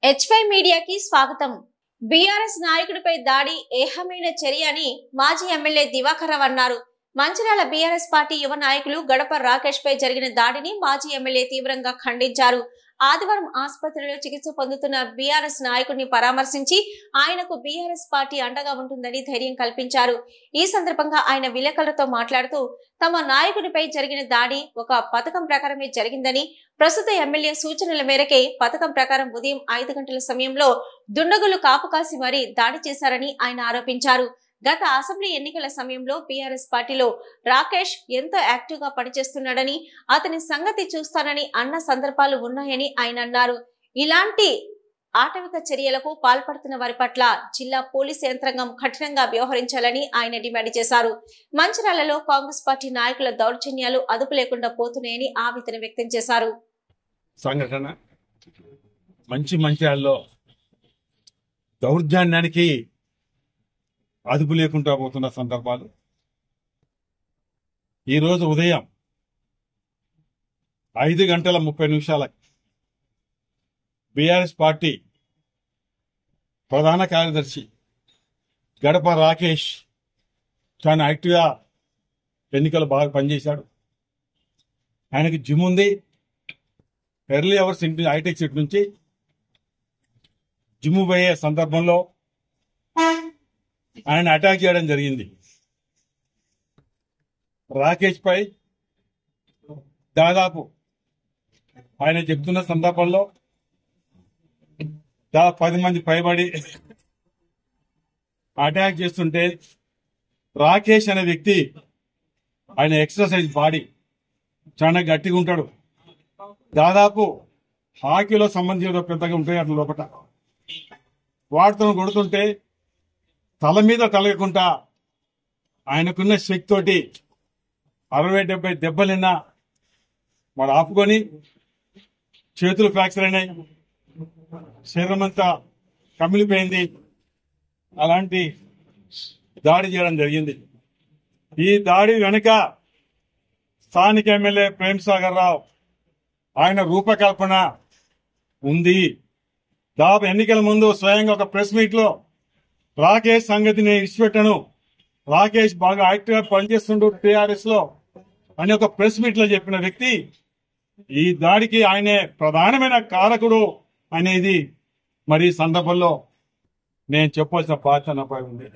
H5 మీడియాకి స్వాగతం. BRS నాయకుడిపై దాడి ఏహమైన చర్య అని మాజీ ఎమ్మెల్యే దివాకర్ రావు అన్నారు. మంచిర్యాల బీఆర్ఎస్ పార్టీ యువ నాయకులు గడప రాకేష్ పై జరిగిన దాడిని మాజీ ఎమ్మెల్యే తీవ్రంగా ఖండించారు. ఆదివారం ఆసుపత్రిలో చికిత్స పొందుతున్న బీఆర్ఎస్ నాయకుడిని పరామర్శించి ఆయనకు బీఆర్ఎస్ పార్టీ అండగా ఉంటుందని ధైర్యం కల్పించారు. ఈ సందర్భంగా ఆయన విలేకరులతో మాట్లాడుతూ తమ నాయకునిపై జరిగిన దాడి ఒక పథకం ప్రకారమే జరిగిందని, ప్రస్తుత ఎమ్మెల్యే సూచనల మేరకే పథకం ప్రకారం ఉదయం 5 గంటల సమయంలో దుండగులు కాపు కాసి మరీ దాడి చేశారని ఆయన ఆరోపించారు. గత అసెంబ్లీ ఎన్నికల సమయంలో బీఆర్ఎస్ పార్టీలో రాకేష్ ఎంతో యాక్టివ్ గా పనిచేస్తున్నాడని, అతని సంగతి చూస్తానని అన్న సందర్భాలు ఉన్నాయని ఆయన అన్నారు. ఇలాంటి ఆటవిక చర్యలకు పాల్పడుతున్న వారి పట్ల జిల్లా పోలీస్ యంత్రాంగం కఠినంగా వ్యవహరించాలని ఆయన డిమాండ్ చేశారు. మంచిర్యాలలో కాంగ్రెస్ పార్టీ నాయకుల దౌర్జన్యాలు అదుపు లేకుండా పోతున్నాయని ఆవేదన వ్యక్తం చేశారు. సంఘటన మంచిర్యాలలో దౌర్జన్యానికి అదుపు లేకుండా పోతున్న సందర్భాలు ఈరోజు ఉదయం 5:30 బీఆర్ఎస్ పార్టీ ప్రధాన కార్యదర్శి గడప రాకేష్ చాలా యాక్టివ్గా ఎన్నికలు బాగా పనిచేశాడు. ఆయనకి జిమ్ ఉంది. ఎర్లీ అవర్స్ ఇంటి హైటెక్ సిటీ నుంచి జిమ్ పోయే సందర్భంలో ఆయన అటాక్ చేయడం జరిగింది. రాకేష్ పై దాదాపు ఆయన చెప్తున్న సందర్భంలో 10 మంది పైబడి అటాక్ చేస్తుంటే రాకేష్ అనే వ్యక్తి ఆయన ఎక్సర్సైజ్ బాడీ చాలా గట్టిగా ఉంటాడు. దాదాపు హాకీలో సంబంధించిన పెద్దగా ఉంటాయి అట్లా లోపల. వాటితో కొడుతుంటే తల మీద తలగకుండా ఆయనకున్న శక్తితోటి 60-70 దెబ్బలిన్నా వాడు ఆపుకొని చేతులు ఫ్రాక్చర్ అయినాయి, శరీరం అంతా కమిలిపోయింది. అలాంటి దాడి చేయడం జరిగింది. ఈ దాడి వెనుక స్థానిక ఎమ్మెల్యే ప్రేమ్ సాగర్ రావు ఆయన రూపకల్పన ఉంది. దాదాపు ఎన్నికల ముందు స్వయంగా ఒక ప్రెస్ మీట్ లో రాకేష్ సంగతి నేను ఇచ్చిపెట్టాను, రాకేష్ బాగా యాక్టివ్ గా పనిచేస్తుండు టీఆర్ఎస్ లో అని ఒక ప్రెస్ మీట్ లో చెప్పిన వ్యక్తి ఈ దాడికి ఆయనే ప్రధానమైన కారకుడు అనేది మరి సందర్భంలో నేను చెప్పాల్సిన బాధ్యత నాపై ఉంది.